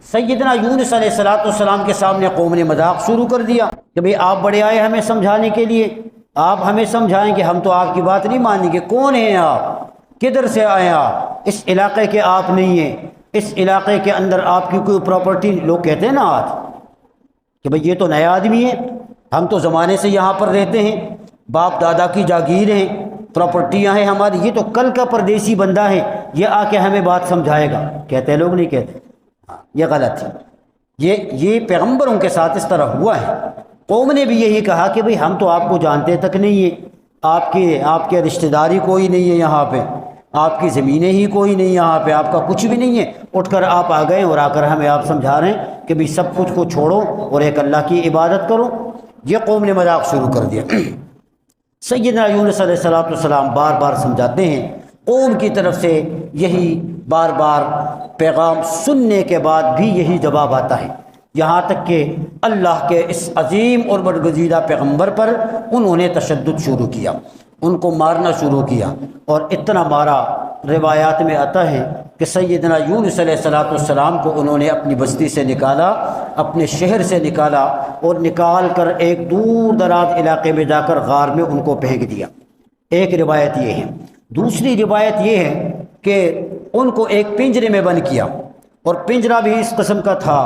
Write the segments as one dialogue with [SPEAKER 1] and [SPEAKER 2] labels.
[SPEAKER 1] سیدنا یونس علیہ السلام کے سامنے قوم نے مذاق شروع کر دیا کہ بھئی آپ بڑے آئے ہمیں سمجھانے کے لیے، آپ ہمیں سمجھائیں کہ ہم تو آپ کی بات نہیں مانیں گے، کون ہیں آپ، کدھر سے آئے آپ، اس علاقے کے آپ نہیں ہیں، اس علاقے کے اندر آپ کی کوئی پراپرٹی، لوگ کہتے ہیں نا آج کہ بھئی یہ تو نیا آدمی ہے، ہم تو زمانے سے یہاں پر رہتے ہیں، باپ دادا کی جاگیر ہیں، پراپرٹیاں ہیں ہماری، یہ تو کل کا پردیسی بندہ ہے، یہ آ کے ہمیں بات سمجھائے گا، کہتے ہیں لوگ، نہیں کہتے، یہ غلط ہے۔ یہ پیغمبروں کے ساتھ اس طرح ہوا ہے۔ قوم نے بھی یہی کہا کہ بھئی ہم تو آپ کو جانتے تک نہیں ہیں، آپ کے رشتہ داری کوئی نہیں ہے یہاں پہ، آپ کی زمینیں ہی کوئی نہیں یہاں پہ، آپ کا کچھ بھی نہیں ہے، اٹھ کر آپ آ گئے اور آ کر ہمیں آپ سمجھا رہے ہیں کہ بھئی سب کچھ کو چھوڑو اور ایک اللہ کی عبادت کرو۔ یہ قوم نے مذاق شروع کر دیا۔ سیدنا یونس علیہ السلام بار بار سمجھاتے ہیں، قوم کی طرف سے یہی بار بار پیغام سننے کے بعد بھی یہی جواب آتا ہے، یہاں تک کہ اللہ کے اس عظیم اور برگزیدہ پیغمبر پر انہوں نے تشدد شروع کیا، ان کو مارنا شروع کیا، اور اتنا مارا، روایات میں آتا ہے کہ سیدنا یونس علیہ السلام کو انہوں نے اپنی بستی سے نکالا، اپنے شہر سے نکالا، اور نکال کر ایک دور دراز علاقے میں جا کر غار میں ان کو پھینک دیا۔ ایک روایت یہ ہے۔ دوسری روایت یہ ہے کہ ان کو ایک پنجرے میں بند کیا، اور پنجرہ بھی اس قسم کا تھا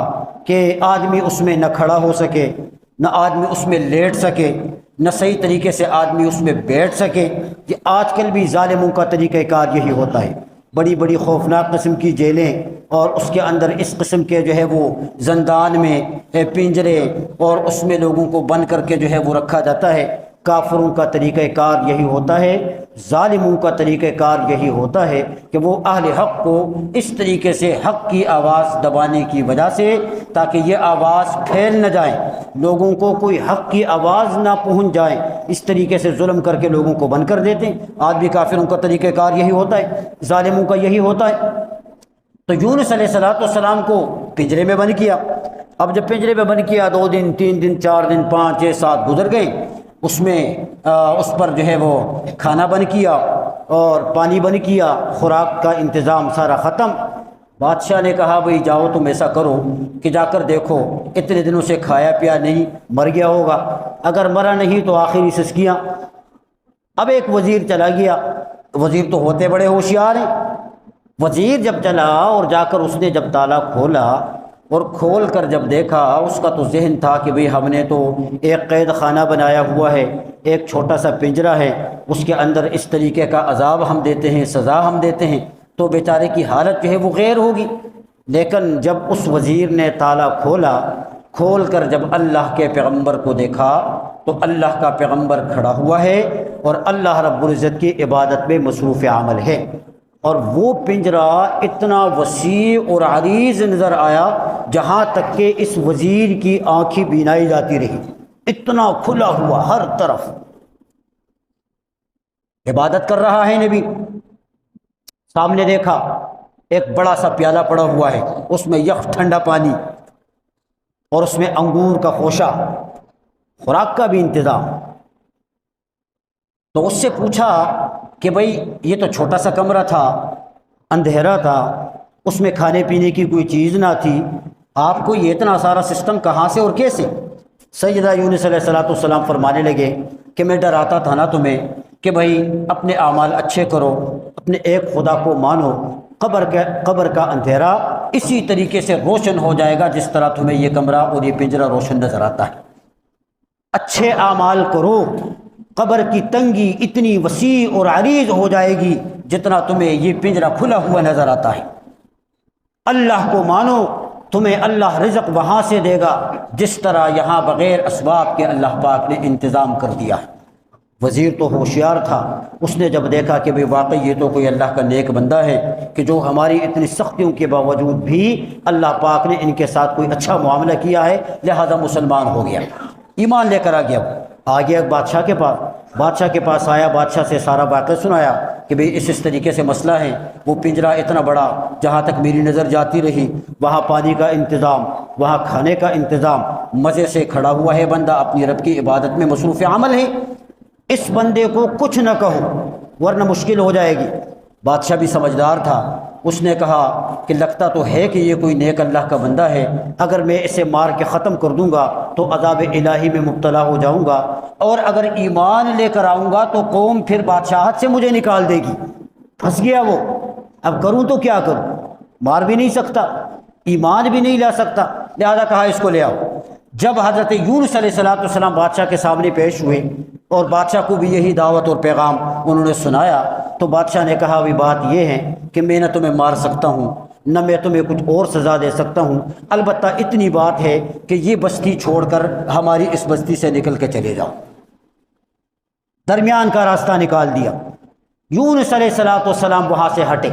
[SPEAKER 1] کہ آدمی اس میں نہ کھڑا ہو سکے، نہ آدمی اس میں لیٹ سکے، نہ صحیح طریقے سے آدمی اس میں بیٹھ سکے۔ یہ آج کل بھی ظالموں کا طریقہ کار یہی ہوتا ہے، بڑی بڑی خوفناک قسم کی جیلیں، اور اس کے اندر اس قسم کے جو ہے وہ زندان میں پنجرے، اور اس میں لوگوں کو بند کر کے جو ہے وہ رکھا جاتا ہے۔ کافروں کا طریقہ کار یہی ہوتا ہے، ظالموں کا طریقہ کار یہی ہوتا ہے کہ وہ اہل حق کو اس طریقے سے حق کی آواز دبانے کی وجہ سے، تاکہ یہ آواز پھیل نہ جائے، لوگوں کو کوئی حق کی آواز نہ پہنچ جائے، اس طریقے سے ظلم کر کے لوگوں کو بند کر دیتے ہیں۔ آج بھی کافروں کا طریقہ کار یہی ہوتا ہے، ظالموں کا یہی ہوتا ہے۔ تو یونس علیہ السلام کو پنجرے میں بند کیا۔ اب جب پنجرے میں بند کیا، 2 دن 3 دن 4 دن 5 6 7 گزر گئے، اس میں اس پر جو ہے وہ کھانا بند کیا اور پانی بند کیا، خوراک کا انتظام سارا ختم۔ بادشاہ نے کہا بھئی جاؤ تم ایسا کرو کہ جا کر دیکھو، اتنے دنوں سے کھایا پیا نہیں، مر گیا ہوگا، اگر مرا نہیں تو آخری سسکیاں۔ اب ایک وزیر چلا گیا، وزیر تو ہوتے بڑے ہوشیار ہیں، وزیر جب چلا اور جا کر اس نے جب تالا کھولا اور کھول کر جب دیکھا، اس کا تو ذہن تھا کہ بھئی ہم نے تو ایک قید خانہ بنایا ہوا ہے، ایک چھوٹا سا پنجرہ ہے، اس کے اندر اس طریقے کا عذاب ہم دیتے ہیں، سزا ہم دیتے ہیں، تو بیچارے کی حالت جو ہے وہ غیر ہوگی۔ لیکن جب اس وزیر نے تالا کھول کر جب اللہ کے پیغمبر کو دیکھا، تو اللہ کا پیغمبر کھڑا ہوا ہے اور اللہ رب العزت کی عبادت میں مصروف عمل ہے، اور وہ پنجرہ اتنا وسیع اور عریض نظر آیا جہاں تک کہ اس وزیر کی آنکھیں بینائی جاتی رہی، اتنا کھلا ہوا ہر طرف، عبادت کر رہا ہے نبی۔ سامنے دیکھا ایک بڑا سا پیالہ پڑا ہوا ہے، اس میں یخ ٹھنڈا پانی اور اس میں انگور کا خوشہ، خوراک کا بھی انتظام۔ تو اس سے پوچھا کہ بھئی یہ تو چھوٹا سا کمرہ تھا، اندھیرا تھا، اس میں کھانے پینے کی کوئی چیز نہ تھی، آپ کو یہ اتنا سارا سسٹم کہاں سے اور کیسے؟ سیدنا یونس علیہ السلام فرمانے لگے کہ میں ڈراتا تھا نا تمہیں کہ بھئی اپنے اعمال اچھے کرو، اپنے ایک خدا کو مانو، قبر کا اندھیرا اسی طریقے سے روشن ہو جائے گا جس طرح تمہیں یہ کمرہ اور یہ پنجرہ روشن نظر آتا ہے۔ اچھے اعمال کرو، قبر کی تنگی اتنی وسیع اور عریض ہو جائے گی جتنا تمہیں یہ پنجرہ کھلا ہوا نظر آتا ہے۔ اللہ کو مانو، تمہیں اللہ رزق وہاں سے دے گا جس طرح یہاں بغیر اسباب کے اللہ پاک نے انتظام کر دیا ہے۔ وزیر تو ہوشیار تھا، اس نے جب دیکھا کہ بھئی واقعی یہ تو کوئی اللہ کا نیک بندہ ہے کہ جو ہماری اتنی سختیوں کے باوجود بھی اللہ پاک نے ان کے ساتھ کوئی اچھا معاملہ کیا ہے، لہذا مسلمان ہو گیا، ایمان لے کر آ گیا بادشاہ کے پاس آیا، بادشاہ سے سارا واقعہ سنایا کہ بھئی اس طریقے سے مسئلہ ہے، وہ پنجرہ اتنا بڑا جہاں تک میری نظر جاتی رہی، وہاں پانی کا انتظام، وہاں کھانے کا انتظام، مزے سے کھڑا ہوا ہے بندہ، اپنی رب کی عبادت میں مصروف عمل ہے، اس بندے کو کچھ نہ کہو ورنہ مشکل ہو جائے گی۔ بادشاہ بھی سمجھدار تھا، اس نے کہا کہ لگتا تو ہے کہ یہ کوئی نیک اللہ کا بندہ ہے، اگر میں اسے مار کے ختم کر دوں گا تو عذاب الہی میں مبتلا ہو جاؤں گا، اور اگر ایمان لے کر آؤں گا تو قوم پھر بادشاہت سے مجھے نکال دے گی۔ پھنس گیا وہ، اب کروں تو کیا کروں، مار بھی نہیں سکتا، ایمان بھی نہیں لا سکتا، لہذا کہا اس کو لے آؤ۔ جب حضرت یونس علیہ السلام بادشاہ کے سامنے پیش ہوئے اور بادشاہ کو بھی یہی دعوت اور پیغام انہوں نے سنایا، تو بادشاہ نے کہا بھی بات یہ ہے کہ میں نہ تمہیں مار سکتا ہوں، نہ میں تمہیں کچھ اور سزا دے سکتا ہوں، البتہ اتنی بات ہے کہ یہ بستی چھوڑ کر ہماری اس بستی سے نکل کے چلے جاؤ۔ درمیان کا راستہ نکال دیا۔ یونس علیہ السلام وہاں سے ہٹے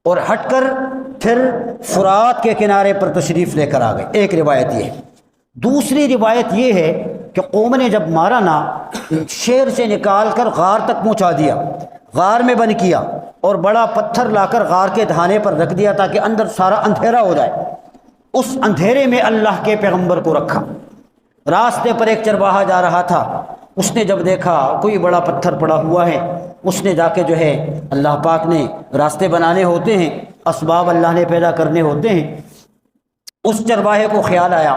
[SPEAKER 1] اور ہٹ کر پھر فرات کے کنارے پر تشریف لے کر آ گئے، ایک روایت یہ ہے۔ دوسری روایت یہ ہے کہ قوم نے جب مارا نا، شہر سے نکال کر غار تک پہنچا دیا، غار میں بند کیا اور بڑا پتھر لا کر غار کے دہانے پر رکھ دیا تاکہ اندر سارا اندھیرا ہو جائے۔ اس اندھیرے میں اللہ کے پیغمبر کو رکھا۔ راستے پر ایک چرواہا جا رہا تھا، اس نے جب دیکھا کوئی بڑا پتھر پڑا ہوا ہے، اس نے جا کے جو ہے، اللہ پاک نے راستے بنانے ہوتے ہیں، اسباب اللہ نے پیدا کرنے ہوتے ہیں، اس چرواہے کو خیال آیا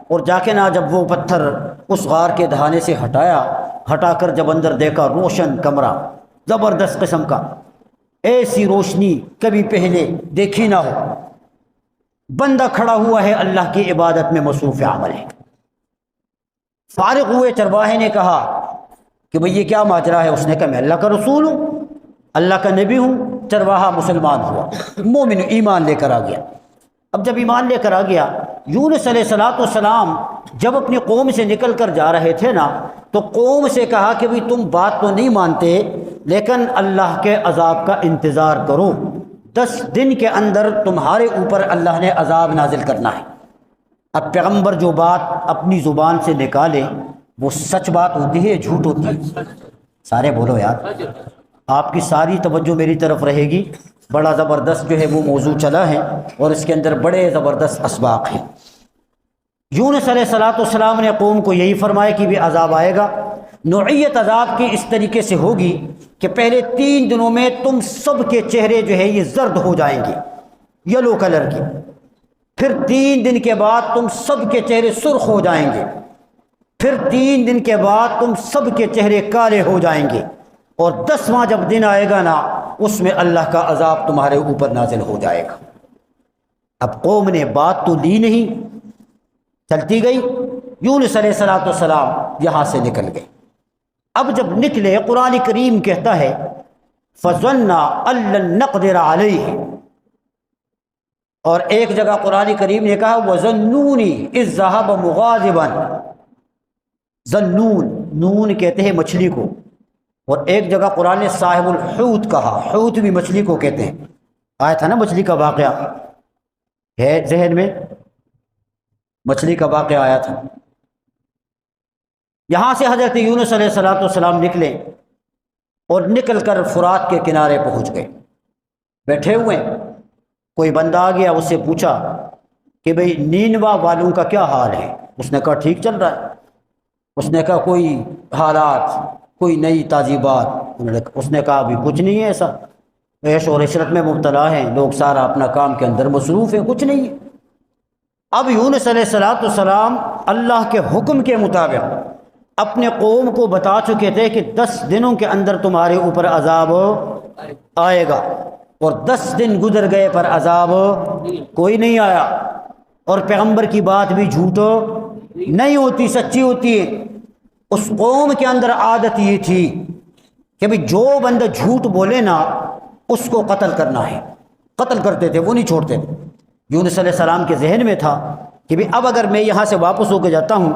[SPEAKER 1] اور جا کے نہ جب وہ پتھر اس غار کے دہانے سے ہٹا کر جب اندر دیکھا، روشن کمرہ زبردست قسم کا، ایسی روشنی کبھی پہلے دیکھی نہ ہو، بندہ کھڑا ہوا ہے اللہ کی عبادت میں مصروف عمل ہے۔ فارغ ہوئے چرواہے نے کہا کہ بھئی یہ کیا ماجرا ہے؟ اس نے کہا میں اللہ کا رسول ہوں، اللہ کا نبی ہوں۔ چرواہا مسلمان ہوا، مومن، ایمان لے کر آ گیا۔ اب جب ایمان لے کر آ گیا، یونس علیہ السلام جب اپنی قوم سے نکل کر جا رہے تھے نا، تو قوم سے کہا کہ بھئی تم بات تو نہیں مانتے، لیکن اللہ کے عذاب کا انتظار کرو، 10 دن کے اندر تمہارے اوپر اللہ نے عذاب نازل کرنا ہے۔ اب پیغمبر جو بات اپنی زبان سے نکالے وہ سچ بات ہوتی ہے، جھوٹ ہوتی ہے؟ سارے بولو یار، آپ کی ساری توجہ میری طرف رہے گی۔ بڑا زبردست جو ہے وہ موضوع چلا ہے اور اس کے اندر بڑے زبردست اسباق ہیں۔ یونس علیہ السلام نے قوم کو یہی فرمایا کہ بھی عذاب آئے گا۔ نوعیت عذاب کی اس طریقے سے ہوگی کہ پہلے 3 دنوں میں تم سب کے چہرے جو ہے یہ زرد ہو جائیں گے، یلو کلر کے، پھر 3 دن کے بعد تم سب کے چہرے سرخ ہو جائیں گے، پھر 3 دن کے بعد تم سب کے چہرے کالے ہو جائیں گے، اور 10واں جب دن آئے گا نا، اس میں اللہ کا عذاب تمہارے اوپر نازل ہو جائے گا۔ اب قوم نے بات تو لی نہیں، چلتی گئی۔ یونس علیہ السلام یہاں سے نکل گئے۔ اب جب نکلے، قرآن کریم کہتا ہے فَظَنَّا أَن لَّن نَّقْدِرَ عَلَيْهِ، اور ایک جگہ قرآن کریم نے کہا وَظَنُّونِ إِذ ذَهَبَ مُغَاضِبًا۔ ظنون، نون کہتے ہیں مچھلی کو، اور ایک جگہ قرآن نے صاحب الحوت کہا، حوت بھی مچھلی کو کہتے ہیں۔ آیا تھا نا مچھلی کا واقعہ، ہے ذہن میں؟ مچھلی کا واقعہ آیا تھا۔ یہاں سے حضرت یونس علیہ السلام نکلے اور نکل کر فرات کے کنارے پہنچ گئے، بیٹھے ہوئے۔ کوئی بندہ آ گیا، اس سے پوچھا کہ بھئی نینوا والوں کا کیا حال ہے؟ اس نے کہا ٹھیک چل رہا ہے۔ اس نے کہا کوئی حالات، کوئی نئی تازی بات؟ اس نے کہا ابھی کچھ نہیں ہے ایسا، عیش اور عشرت میں مبتلا ہیں لوگ، سارا اپنا کام کے اندر مصروف ہیں، کچھ نہیں ہے۔ اب یونس علیہ السلام اللہ کے حکم کے مطابق اپنے قوم کو بتا چکے تھے کہ 10 دنوں کے اندر تمہارے اوپر عذاب آئے گا، اور 10 دن گزر گئے پر عذاب کوئی نہیں آیا، اور پیغمبر کی بات بھی جھوٹ نہیں ہوتی، سچی ہوتی ہے۔ اس قوم کے اندر عادت یہ تھی کہ بھی جو بندہ جھوٹ بولے نا اس کو قتل کرنا ہے، قتل کرتے تھے، وہ نہیں چھوڑتے تھے۔ یونس علیہ السلام کے ذہن میں تھا کہ بھی اب اگر میں یہاں سے واپس ہو کے جاتا ہوں،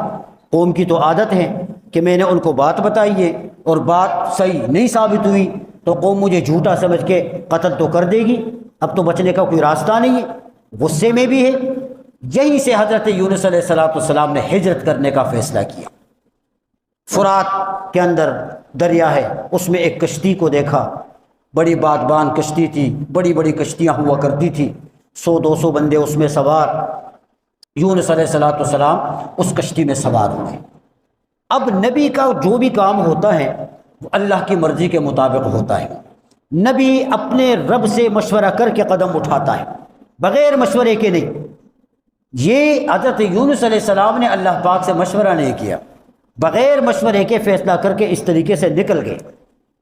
[SPEAKER 1] قوم کی تو عادت ہے کہ میں نے ان کو بات بتائی ہے اور بات صحیح نہیں ثابت ہوئی تو قوم مجھے جھوٹا سمجھ کے قتل تو کر دے گی، اب تو بچنے کا کوئی راستہ نہیں ہے، غصے میں بھی ہے۔ یہیں سے حضرت یونس علیہ السلام نے ہجرت کرنے کا فیصلہ کیا۔ فرات کے اندر دریا ہے، اس میں ایک کشتی کو دیکھا، بڑی بادبان کشتی تھی، بڑی بڑی کشتیاں ہوا کرتی تھی، 100-200 بندے اس میں سوار۔ یونس علیہ السلام اس کشتی میں سوار ہوئے۔ اب نبی کا جو بھی کام ہوتا ہے وہ اللہ کی مرضی کے مطابق ہوتا ہے۔ نبی اپنے رب سے مشورہ کر کے قدم اٹھاتا ہے، بغیر مشورے کے نہیں۔ یہ حضرت یونس علیہ السلام نے اللہ پاک سے مشورہ نہیں کیا، بغیر مشورے کے فیصلہ کر کے اس طریقے سے نکل گئے۔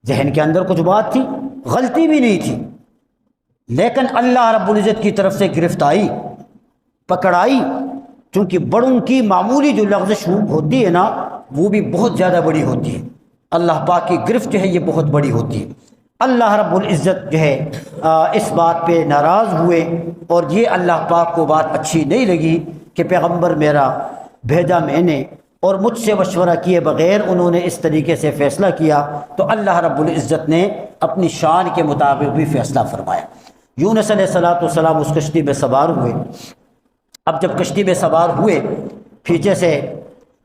[SPEAKER 1] ذہن کے اندر کچھ بات تھی، غلطی بھی نہیں تھی، لیکن اللہ رب العزت کی طرف سے گرفت آئی، پکڑائی۔ چونکہ بڑوں کی معمولی جو لغزش ہوتی ہے نا، وہ بھی بہت زیادہ بڑی ہوتی ہے۔ اللہ پاک کی گرفت جو ہے یہ بہت بڑی ہوتی ہے۔ اللہ رب العزت جو ہے اس بات پہ ناراض ہوئے، اور یہ اللہ پاک کو بات اچھی نہیں لگی کہ پیغمبر میرا بھیجا میں نے اور مجھ سے مشورہ کیے بغیر انہوں نے اس طریقے سے فیصلہ کیا، تو اللہ رب العزت نے اپنی شان کے مطابق بھی فیصلہ فرمایا۔ یونس علیہ السلام اس کشتی میں سوار ہوئے۔ اب جب کشتی میں سوار ہوئے، پیچھے سے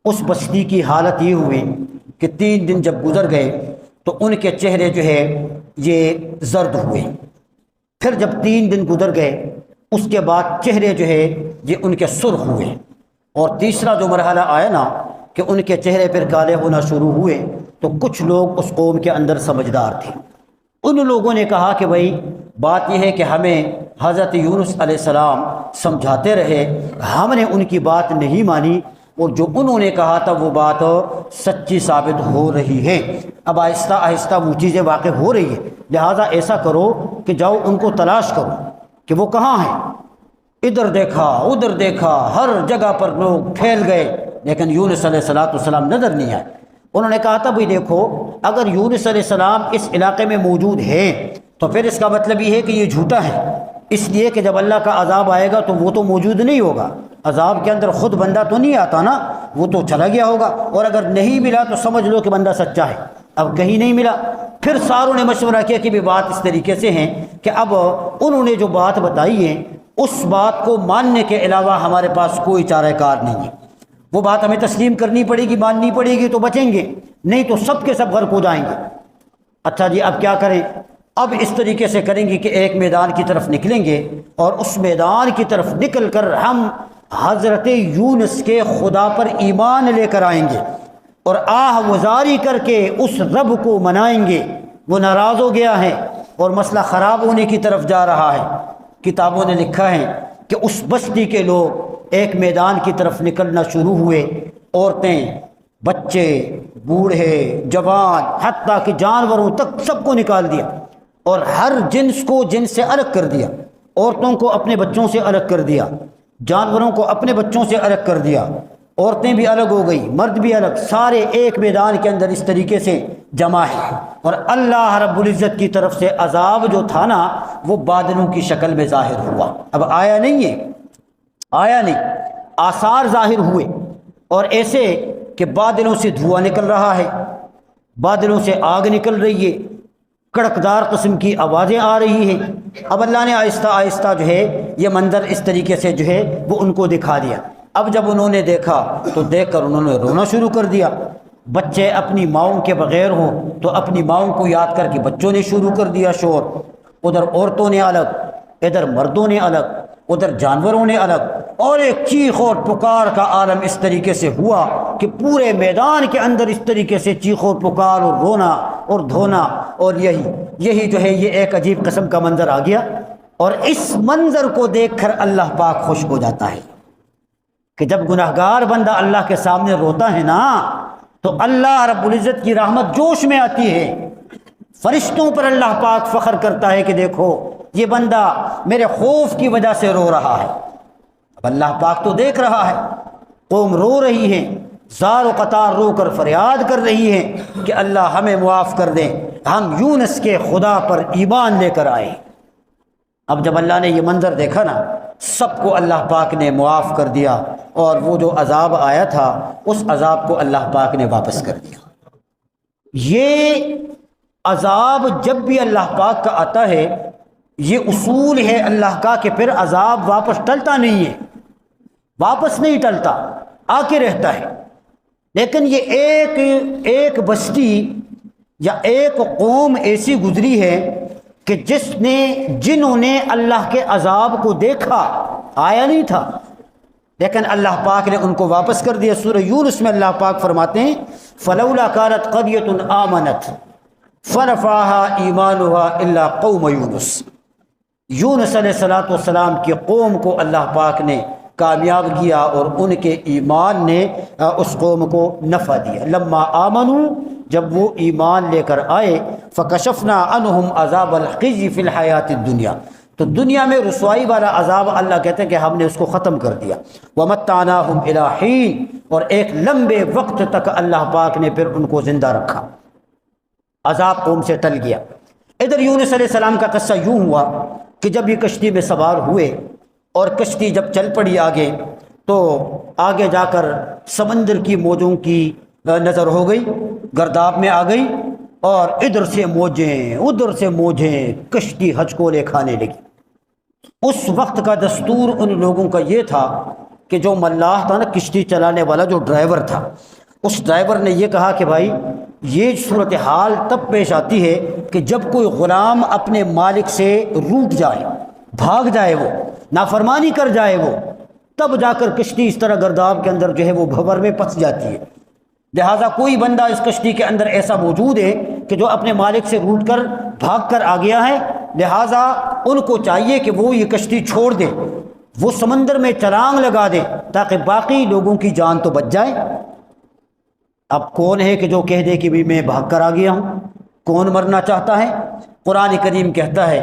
[SPEAKER 1] اس بستی کی حالت یہ ہوئی کہ 3 دن جب گزر گئے تو ان کے چہرے جو ہے یہ زرد ہوئے۔ پھر جب 3 دن گزر گئے اس کے بعد چہرے جو ہے یہ ان کے سرخ ہوئے، اور تیسرا جو مرحلہ آیا نا کہ ان کے چہرے پر کالے ہونا شروع ہوئے، تو کچھ لوگ اس قوم کے اندر سمجھدار تھے۔ ان لوگوں نے کہا کہ بھائی بات یہ ہے کہ ہمیں حضرت یونس علیہ السلام سمجھاتے رہے، ہم نے ان کی بات نہیں مانی، اور جو انہوں نے کہا تھا وہ بات سچی ثابت ہو رہی ہے۔ اب آہستہ آہستہ وہ چیزیں واقع ہو رہی ہیں، لہٰذا ایسا کرو کہ جاؤ ان کو تلاش کرو کہ وہ کہاں ہیں۔ ادھر دیکھا ادھر دیکھا، ہر جگہ پر لوگ پھیل گئے، لیکن یونس علیہ السلام نظر نہیں آئے۔ انہوں نے کہا تھا بھائی دیکھو، اگر یونس علیہ السلام اس علاقے میں موجود ہے تو پھر اس کا مطلب یہ ہے کہ یہ جھوٹا ہے، اس لیے کہ جب اللہ کا عذاب آئے گا تو وہ تو موجود نہیں ہوگا، عذاب کے اندر خود بندہ تو نہیں آتا نا، وہ تو چلا گیا ہوگا، اور اگر نہیں ملا تو سمجھ لو کہ بندہ سچا ہے۔ اب کہیں نہیں ملا۔ پھر ساروں نے مشورہ کیا کہ بھی بات اس طریقے سے ہے کہ اب انہوں نے جو بات بتائی ہے اس بات کو ماننے کے علاوہ ہمارے پاس کوئی چارہ کار نہیں ہے، وہ بات ہمیں تسلیم کرنی پڑے گی، ماننی پڑے گی تو بچیں گے، نہیں تو سب کے سب غرق ہو جائیں گے۔ اچھا جی اب کیا کریں؟ اب اس طریقے سے کریں گے کہ ایک میدان کی طرف نکلیں گے، اور اس میدان کی طرف نکل کر ہم حضرت یونس کے خدا پر ایمان لے کر آئیں گے، اور آہ وزاری کر کے اس رب کو منائیں گے۔ وہ ناراض ہو گیا ہے اور مسئلہ خراب ہونے کی طرف جا رہا ہے۔ کتابوں نے لکھا ہے کہ اس بستی کے لوگ ایک میدان کی طرف نکلنا شروع ہوئے، عورتیں، بچے، بوڑھے، جوان، حتیٰ کہ جانوروں تک سب کو نکال دیا، اور ہر جنس کو جنس سے الگ کر دیا، عورتوں کو اپنے بچوں سے الگ کر دیا، جانوروں کو اپنے بچوں سے الگ کر دیا، عورتیں بھی الگ ہو گئی، مرد بھی الگ، سارے ایک میدان کے اندر اس طریقے سے جمع ہے۔ اور اللہ رب العزت کی طرف سے عذاب جو تھا نا وہ بادلوں کی شکل میں ظاہر ہوا۔ اب آیا نہیں ہے، آیا نہیں، آثار ظاہر ہوئے، اور ایسے کہ بادلوں سے دھواں نکل رہا ہے، بادلوں سے آگ نکل رہی ہے، کڑکدار قسم کی آوازیں آ رہی ہیں۔ اب اللہ نے آہستہ آہستہ جو ہے یہ منظر اس طریقے سے جو ہے وہ ان کو دکھا دیا۔ اب جب انہوں نے دیکھا تو دیکھ کر انہوں نے رونا شروع کر دیا۔ بچے اپنی ماؤں کے بغیر ہوں تو اپنی ماؤں کو یاد کر کے بچوں نے شروع کر دیا شور، ادھر عورتوں نے الگ، ادھر مردوں نے الگ، ادھر جانوروں نے الگ، اور ایک چیخ اور پکار کا عالم اس طریقے سے ہوا کہ پورے میدان کے اندر اس طریقے سے چیخ اور پکار اور رونا اور دھونا، اور یہی جو ہے یہ ایک عجیب قسم کا منظر آ گیا۔ اور اس منظر کو دیکھ کر اللہ پاک خوش ہو جاتا ہے کہ جب گناہگار بندہ اللہ کے سامنے روتا ہے نا تو اللہ رب العزت کی رحمت جوش میں آتی ہے، فرشتوں پر اللہ پاک فخر کرتا ہے کہ دیکھو یہ بندہ میرے خوف کی وجہ سے رو رہا ہے۔ اب اللہ پاک تو دیکھ رہا ہے، قوم رو رہی ہے، زار و قطار رو کر فریاد کر رہی ہے کہ اللہ ہمیں معاف کر دیں، ہم یونس کے خدا پر ایمان لے کر آئے۔ اب جب اللہ نے یہ منظر دیکھا نا سب کو اللہ پاک نے معاف کر دیا، اور وہ جو عذاب آیا تھا اس عذاب کو اللہ پاک نے واپس کر دیا۔ یہ عذاب جب بھی اللہ پاک کا آتا ہے یہ اصول ہے اللہ کا کہ پھر عذاب واپس ٹلتا نہیں ہے، واپس نہیں ٹلتا، آ کے رہتا ہے۔ لیکن یہ ایک بستی یا ایک قوم ایسی گزری ہے کہ جنہوں نے اللہ کے عذاب کو دیکھا، آیا نہیں تھا، لیکن اللہ پاک نے ان کو واپس کر دیا۔ سورہ یونس میں اللہ پاک فرماتے ہیں فَلَوْلَا كَانَتْ قَرْيَةٌ آمَنَتْ فَرَفَعَهَا إِيمَانُهَا إِلَّا قَوْمَ یونس، یونس علیہ السلام کی قوم کو اللہ پاک نے کامیاب کیا اور ان کے ایمان نے اس قوم کو نفع دیا۔ لما آمنوا، جب وہ ایمان لے کر آئے، فکشفنا عنہم عذاب الخزي فی الحیات الدنیا، تو دنیا میں رسوائی والا عذاب اللہ کہتے ہیں کہ ہم نے اس کو ختم کر دیا۔ ومتعناہم الی حین، اور ایک لمبے وقت تک اللہ پاک نے پھر ان کو زندہ رکھا، عذاب قوم سے ٹل گیا۔ ادھر یونس علیہ السلام کا قصہ یوں ہوا کہ جب یہ کشتی میں سوار ہوئے اور کشتی جب چل پڑی آگے، تو آگے جا کر سمندر کی موجوں کی نظر ہو گئی، گرداب میں آ گئی، اور ادھر سے موجیں ادھر سے موجیں، کشتی ہچکولے کھانے لگی۔ اس وقت کا دستور ان لوگوں کا یہ تھا کہ جو ملاح تھا نا، کشتی چلانے والا جو ڈرائیور تھا، اس ڈرائیور نے یہ کہا کہ بھائی یہ صورتحال تب پیش آتی ہے کہ جب کوئی غلام اپنے مالک سے روٹ جائے، بھاگ جائے، وہ نافرمانی کر جائے، وہ تب جا کر کشتی اس طرح گرداب کے اندر جو ہے وہ بھور میں پھنس جاتی ہے۔ لہٰذا کوئی بندہ اس کشتی کے اندر ایسا موجود ہے کہ جو اپنے مالک سے روٹ کر بھاگ کر آ گیا ہے، لہٰذا ان کو چاہیے کہ وہ یہ کشتی چھوڑ دے، وہ سمندر میں چھلانگ لگا دے تاکہ باقی لوگوں کی جان تو بچ جائے۔ اب کون ہے کہ جو کہہ دے کہ بھی میں بھاگ کر آ گیا ہوں؟ کون مرنا چاہتا ہے؟ قرآن کریم کہتا ہے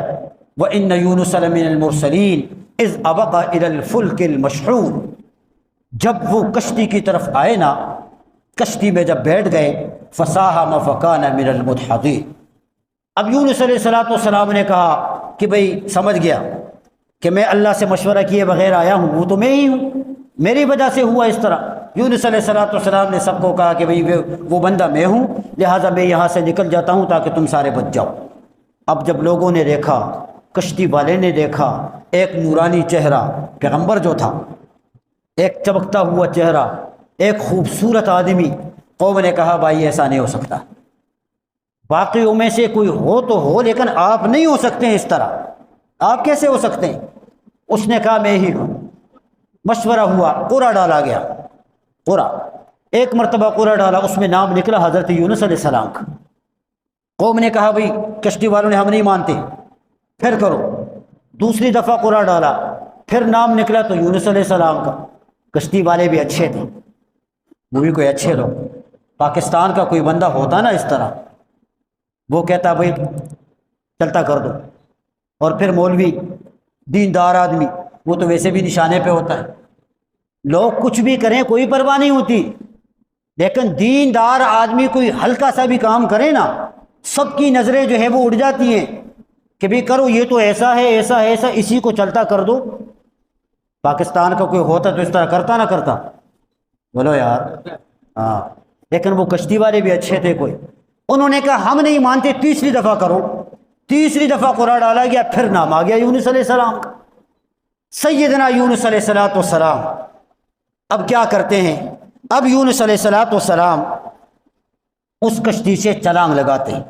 [SPEAKER 1] وَإِنَّ يُونُسَ لَمِنَ الْمُرْسَلِينَ إِذْ أَبَقَ إِلَى الْفُلْكِ الْمَشْحُونِ، جب وہ کشتی کی طرف آئے نا، کشتی میں جب بیٹھ گئے، فَسَاهَمَ فَكَانَ مِنَ الْمُدْحَضِينَ، اب یونس علیہ السلام نے کہا کہ بھئی سمجھ گیا کہ میں اللہ سے مشورہ کیے بغیر آیا ہوں، وہ تو میں ہی ہوں، میری وجہ سے ہوا اس طرح۔ یونس علیہ السلام نے سب کو کہا کہ بھئی وہ بندہ میں ہوں، لہٰذا میں یہاں سے نکل جاتا ہوں تاکہ تم سارے بچ جاؤ۔ اب جب لوگوں نے دیکھا، کشتی والے نے دیکھا، ایک نورانی چہرہ پیغمبر جو تھا، ایک چمکتا ہوا چہرہ، ایک خوبصورت آدمی، قوم نے کہا بھائی ایسا نہیں ہو سکتا، باقیوں میں سے کوئی ہو تو ہو لیکن آپ نہیں ہو سکتے ہیں اس طرح، آپ کیسے ہو سکتے ہیں؟ اس نے کہا میں ہی ہوں۔ مشورہ ہوا، قرعہ ڈالا گیا، قرعہ، ایک مرتبہ قرعہ ڈالا، اس میں نام نکلا حضرت یونس علیہ السلام کا۔ قوم نے کہا بھئی کشتی والوں نے ہم نہیں مانتے، پھر کرو۔ دوسری دفعہ قرعہ ڈالا، پھر نام نکلا تو یونس علیہ السلام کا۔ کشتی والے بھی اچھے تھے، وہ بھی کوئی اچھے لوگ، پاکستان کا کوئی بندہ ہوتا نا اس طرح، وہ کہتا بھئی چلتا کر دو۔ اور پھر مولوی، دیندار آدمی، وہ تو ویسے بھی نشانے پہ ہوتا ہے، لوگ کچھ بھی کریں کوئی پرواہ نہیں ہوتی، لیکن دیندار آدمی کوئی ہلکا سا بھی کام کرے نا، سب کی نظریں جو ہے وہ اڑ جاتی ہیں کہ بھی کرو، یہ تو ایسا ہے ایسا ہے ایسا، اسی کو چلتا کر دو۔ پاکستان کا کوئی ہوتا تو اس طرح کرتا نہ کرتا؟ بولو یار، ہاں۔ لیکن وہ کشتی والے بھی اچھے تھے، کوئی، انہوں نے کہا ہم نہیں مانتے، تیسری دفعہ کرو۔ تیسری دفعہ قرعہ ڈالا گیا، پھر نام آ گیا یونس علیہ السلام کا۔ سیدنا یونس علیہ السلام اب کیا کرتے ہیں؟ اب یونس علیہ السلام اس کشتی سے چھلانگ لگاتے ہیں۔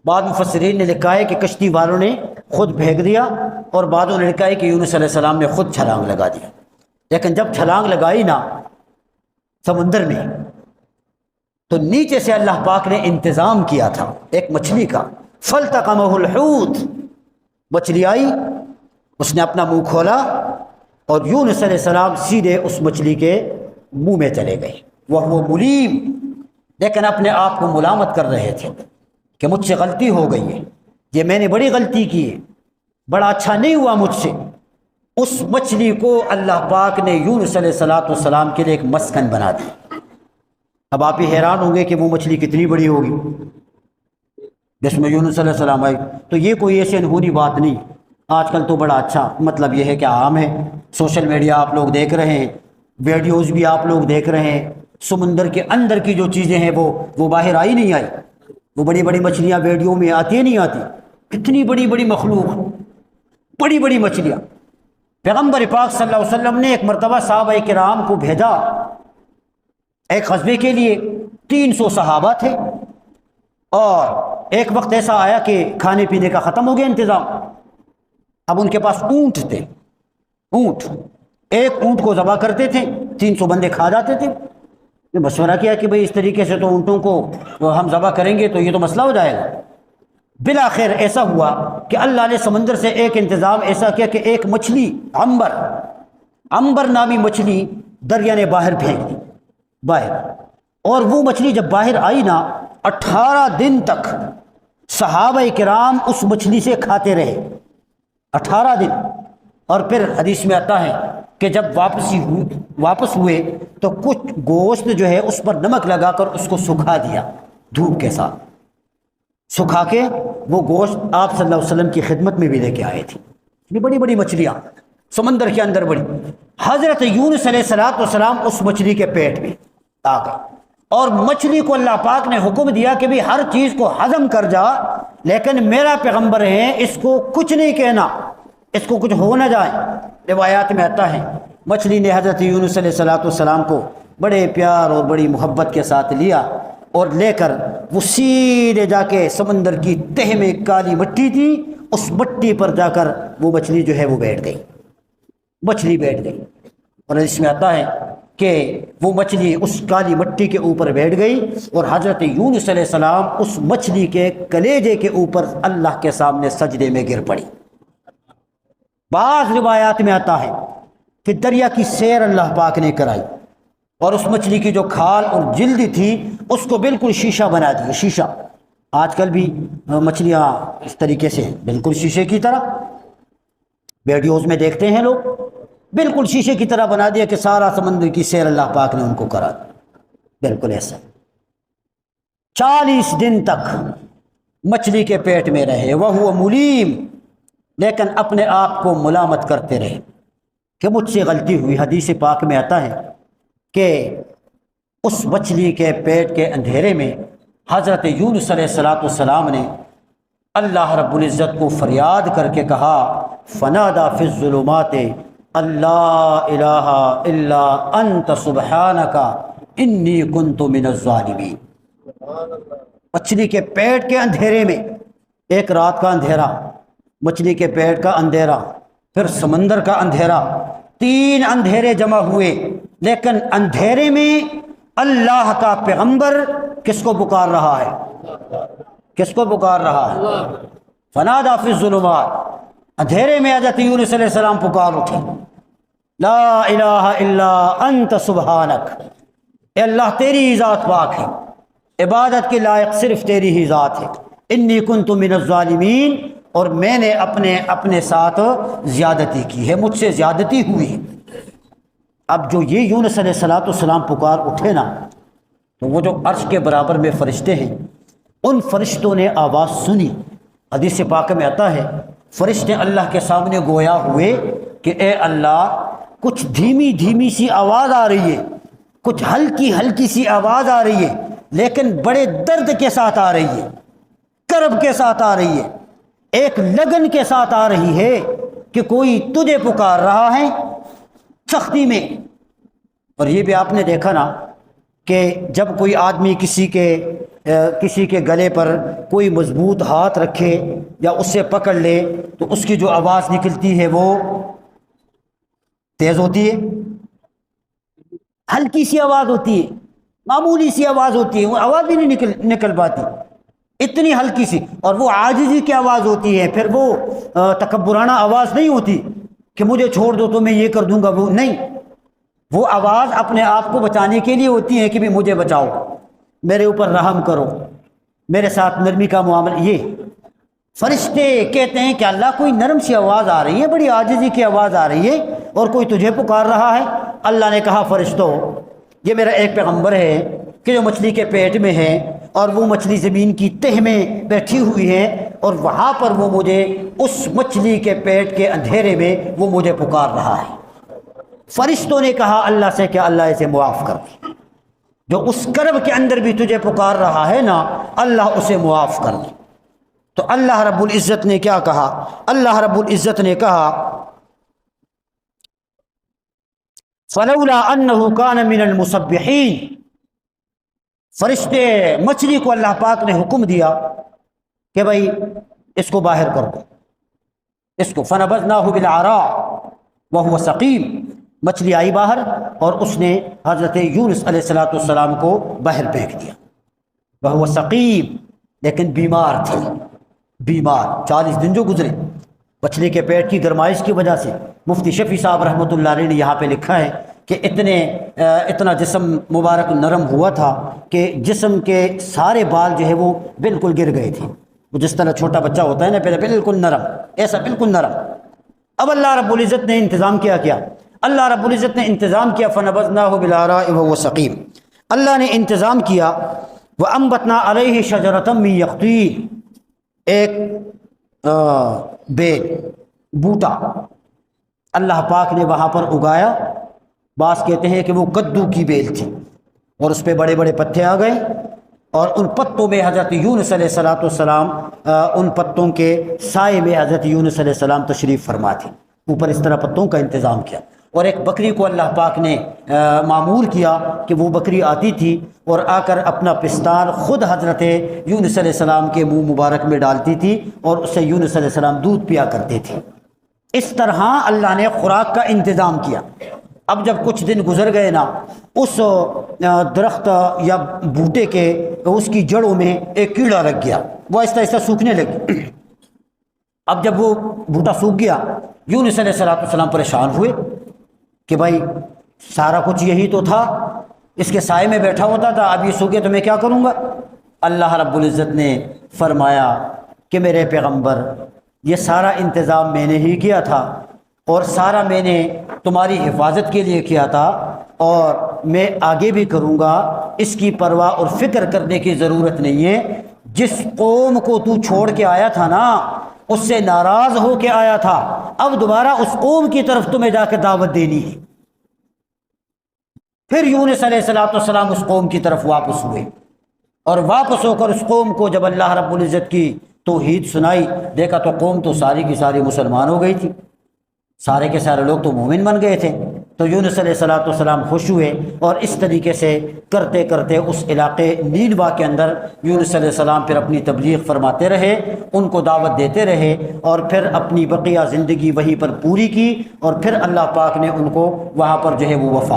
[SPEAKER 1] بعض مفسرین نے لکھا ہے کہ کشتی والوں نے خود پھینک دیا، اور بعضوں نے لکھا ہے کہ یونس علیہ السلام نے خود چھلانگ لگا دیا۔ لیکن جب چھلانگ لگائی نا سمندر میں، تو نیچے سے اللہ پاک نے انتظام کیا تھا ایک مچھلی کا، فَالْتَقَمَهُ الْحُوتُ، مچھلی آئی، اس نے اپنا منہ کھولا، اور یونس علیہ السلام سیدھے اس مچھلی کے منہ میں چلے گئے، وہ ملیم، لیکن اپنے آپ کو ملامت کر رہے تھے کہ مجھ سے غلطی ہو گئی ہے، یہ میں نے بڑی غلطی کی ہے، بڑا اچھا نہیں ہوا مجھ سے۔ اس مچھلی کو اللہ پاک نے یونس علیہ السلام کے لیے ایک مسکن بنا دی۔ اب آپ ہی حیران ہوں گے کہ وہ مچھلی کتنی بڑی ہوگی جس میں یونس علیہ السلام آئی۔ تو یہ کوئی ایسی انہونی بات نہیں، آج کل تو بڑا اچھا مطلب یہ ہے کہ عام ہے، سوشل میڈیا آپ لوگ دیکھ رہے ہیں، ویڈیوز بھی آپ لوگ دیکھ رہے ہیں، سمندر کے اندر کی جو چیزیں ہیں وہ باہر آئی نہیں آئی، وہ بڑی بڑی مچھلیاں ویڈیو میں آتی نہیں آتی، کتنی بڑی بڑی مخلوق، بڑی بڑی مچھلیاں۔ پیغمبر پاک صلی اللہ علیہ وسلم نے ایک مرتبہ صحابہ کرام کو بھیجا ایک غزوے کے لیے، 300 صحابہ تھے، اور ایک وقت ایسا آیا کہ کھانے پینے کا ختم ہو گیا انتظام۔ اب ان کے پاس اونٹ تھے، اونٹ، ایک اونٹ کو ذبح کرتے تھے، 300 بندے کھا جاتے تھے۔ مشورہ کیا کہ بھئی اس طریقے سے تو اونٹوں کو ہم ذبح کریں گے تو یہ تو مسئلہ ہو جائے گا، بالآخر ایسا ہوا کہ اللہ نے سمندر سے ایک انتظام ایسا کیا کہ ایک مچھلی عنبر نامی مچھلی دریا نے باہر پھینک دی باہر، اور وہ مچھلی جب باہر آئی نا 18 دن تک صحابہ کرام اس مچھلی سے کھاتے رہے 18 دن، اور پھر حدیث میں آتا ہے کہ جب واپس ہوئے تو کچھ گوشت جو ہے اس پر نمک لگا کر اس کو سکھا دیا، دھوپ کے ساتھ سکھا کے وہ گوشت آپ صلی اللہ علیہ وسلم کی خدمت میں بھی لے کے آئے تھے۔ یہ بڑی بڑی مچھلیاں سمندر کے اندر بڑی، حضرت یونس علیہ السلام اس مچھلی کے پیٹ میں آ گئے، اور مچھلی کو اللہ پاک نے حکم دیا کہ بھی ہر چیز کو ہضم کر جا، لیکن میرا پیغمبر ہے اس کو کچھ نہیں کہنا، اس کو کچھ ہو نہ جائے۔ روایات میں آتا ہے مچھلی نے حضرت یونس علیہ السلام کو بڑے پیار اور بڑی محبت کے ساتھ لیا، اور لے کر وہ سیدھے جا کے سمندر کی تہ میں کالی مٹی تھی، اس مٹی پر جا کر وہ مچھلی جو ہے وہ بیٹھ گئی، مچھلی بیٹھ گئی، اور اس میں آتا ہے کہ وہ مچھلی اس کالی مٹی کے اوپر بیٹھ گئی، اور حضرت یونس علیہ السلام اس مچھلی کے کلیجے کے اوپر اللہ کے سامنے سجدے میں گر پڑی۔ بعض روایات میں آتا ہے کہ دریا کی سیر اللہ پاک نے کرائی، اور اس مچھلی کی جو کھال اور جلد تھی اس کو بالکل شیشہ بنا دیا، شیشہ۔ آج کل بھی مچھلیاں اس طریقے سے بالکل شیشے کی طرح ویڈیوز میں دیکھتے ہیں لوگ، بالکل شیشے کی طرح بنا دیا کہ سارا سمندر کی سیر اللہ پاک نے ان کو کرا دی، بالکل ایسا۔ 40 دن تک مچھلی کے پیٹ میں رہے، وہ ملیم، لیکن اپنے آپ کو ملامت کرتے رہے کہ مجھ سے غلطی ہوئی۔ حدیث پاک میں آتا ہے کہ اس مچھلی کے پیٹ کے اندھیرے میں حضرت یونس علیہ السلام نے اللہ رب العزت کو فریاد کر کے کہا، فنادى فی الظلمات اللہ الہ الا انت سبحانک انی کنت من الظالمین۔ مچھلی کے پیٹ کے اندھیرے میں، ایک رات کا اندھیرا، مچھلی کے پیٹ کا اندھیرا، پھر سمندر کا اندھیرا، 3 اندھیرے جمع ہوئے، لیکن اندھیرے میں اللہ کا پیغمبر کس کو پکار رہا ہے؟ کس کو پکار رہا ہے؟ فنادى فی الظلمات، اندھیرے میں حضرت یونس علیہ السلام پکار اٹھے، لا الہ الا انت سبحانک، اے اللہ تیری ہی ذات پاک ہے، عبادت کے لائق صرف تیری ہی ذات ہے، انی کنت من الظالمین، اور میں نے اپنے ساتھ زیادتی کی ہے، مجھ سے زیادتی ہوئی ہے۔ اب جو یہ یونس علیہ السلام پکار اٹھے نا، تو وہ جو عرش کے برابر میں فرشتے ہیں، ان فرشتوں نے آواز سنی۔ حدیث پاک میں آتا ہے فرشتے اللہ کے سامنے گویا ہوئے کہ اے اللہ، کچھ دھیمی دھیمی سی آواز آ رہی ہے، کچھ ہلکی ہلکی سی آواز آ رہی ہے، لیکن بڑے درد کے ساتھ آ رہی ہے، کرب کے ساتھ آ رہی ہے، ایک لگن کے ساتھ آ رہی ہے کہ کوئی تجھے پکار رہا ہے سختی میں۔ اور یہ بھی آپ نے دیکھا نا کہ جب کوئی آدمی کسی کے گلے پر کوئی مضبوط ہاتھ رکھے یا اس سے پکڑ لے تو اس کی جو آواز نکلتی ہے وہ تیز ہوتی ہے، ہلکی سی آواز ہوتی ہے، معمولی سی آواز ہوتی ہے، وہ آواز بھی نہیں نکل پاتی، اتنی ہلکی سی، اور وہ عاجزی کی آواز ہوتی ہے، پھر وہ تکبرانہ آواز نہیں ہوتی کہ مجھے چھوڑ دو تو میں یہ کر دوں گا، وہ نہیں، وہ آواز اپنے آپ کو بچانے کے لیے ہوتی ہے کہ بھی مجھے بچاؤ، میرے اوپر رحم کرو، میرے ساتھ نرمی کا معاملہ۔ یہ فرشتے کہتے ہیں کہ اللہ کوئی نرم سی آواز آ رہی ہے، بڑی عاجزی کی آواز آ رہی ہے، اور کوئی تجھے پکار رہا ہے۔ اللہ نے کہا فرشتوں، یہ میرا ایک پیغمبر ہے کہ جو مچھلی کے پیٹ میں ہے، اور وہ مچھلی زمین کی تہ میں بیٹھی ہوئی ہے، اور وہاں پر وہ مجھے اس مچھلی کے پیٹ کے اندھیرے میں وہ مجھے پکار رہا ہے۔ فرشتوں نے کہا اللہ سے کہ اللہ اسے معاف کر دے، جو اس کرب کے اندر بھی تجھے پکار رہا ہے نا، اللہ اسے معاف کر دے۔ تو اللہ رب العزت نے کیا کہا؟ اللہ رب العزت نے کہا فلولا انہ کان من المسبحین، فرشتے مچھلی کو اللہ پاک نے حکم دیا کہ بھائی اس کو باہر کر دو، اس کو فنبذناہ بالعراء وہو سقیم، مچھلی آئی باہر اور اس نے حضرت یونس علیہ السلام کو باہر پھینک دیا، وہو سقیم، لیکن بیمار تھی، بیمار، 40 دن جو گزرے بچنے کے پیٹ کی گرمائش کی وجہ سے۔ مفتی شفیع صاحب رحمۃ اللہ علیہ نے یہاں پہ لکھا ہے کہ اتنا جسم مبارک نرم ہوا تھا کہ جسم کے سارے بال جو ہے وہ بالکل گر گئے تھے، وہ جس طرح چھوٹا بچہ ہوتا ہے نا پہلے بالکل نرم، ایسا بالکل نرم۔ اب اللہ رب العزت نے انتظام کیا اللہ رب العزت نے انتظام کیا فَنَبَذْنَاهُ بِالْعَرَاءِ وَهُوَ سَقِيمٌ، اللہ نے انتظام کیا وَأَنبَتْنَا عَلَيْهِ شَجَرَةً مِّن يَقْطِينٍ، ایک بیل بوٹا اللہ پاک نے وہاں پر اگایا۔ بعض کہتے ہیں کہ وہ کدو کی بیل تھی اور اس پہ بڑے بڑے پتے آ گئے، اور ان پتوں میں حضرت یونس علیہ السلام ان پتوں کے سائے میں حضرت یونس علیہ السلام تشریف فرما تھے، اوپر اس طرح پتوں کا انتظام کیا۔ اور ایک بکری کو اللہ پاک نے معمور کیا کہ وہ بکری آتی تھی اور آ کر اپنا پستان خود حضرت یونس علیہ السلام کے منہ مبارک میں ڈالتی تھی اور اس سے یونس علیہ السلام دودھ پیا کرتے تھے۔ اس طرح اللہ نے خوراک کا انتظام کیا۔ اب جب کچھ دن گزر گئے نا، اس درخت یا بوٹے کے اس کی جڑوں میں ایک کیڑا لگ گیا، وہ آہستہ آہستہ سوکھنے لگی۔ اب جب وہ بوٹا سوکھ گیا، یونس علیہ السلام پریشان ہوئے کہ بھائی سارا کچھ یہی تو تھا، اس کے سائے میں بیٹھا ہوتا تھا، اب یہ سوکھے تو میں کیا کروں گا؟ اللہ رب العزت نے فرمایا کہ میرے پیغمبر یہ سارا انتظام میں نے ہی کیا تھا، اور سارا میں نے تمہاری حفاظت کے لیے کیا تھا، اور میں آگے بھی کروں گا، اس کی پرواہ اور فکر کرنے کی ضرورت نہیں ہے۔ جس قوم کو تو چھوڑ کے آیا تھا نا، اس سے ناراض ہو کے آیا تھا، اب دوبارہ اس قوم کی طرف تمہیں جا کے دعوت دینی ہے۔ پھر یونس علیہ السلام اس قوم کی طرف واپس ہوئے، اور واپس ہو کر اس قوم کو جب اللہ رب العزت کی توحید سنائی، دیکھا تو قوم تو ساری کی ساری مسلمان ہو گئی تھی، سارے کے سارے لوگ تو مومن بن گئے تھے۔ تو یونس علیہ السلام خوش ہوئے، اور اس طریقے سے کرتے کرتے اس علاقے نینوا کے اندر یونس علیہ السلام پھر اپنی تبلیغ فرماتے رہے، ان کو دعوت دیتے رہے، اور پھر اپنی بقیہ زندگی وہیں پر پوری کی، اور پھر اللہ پاک نے ان کو وہاں پر جو ہے وہ وفات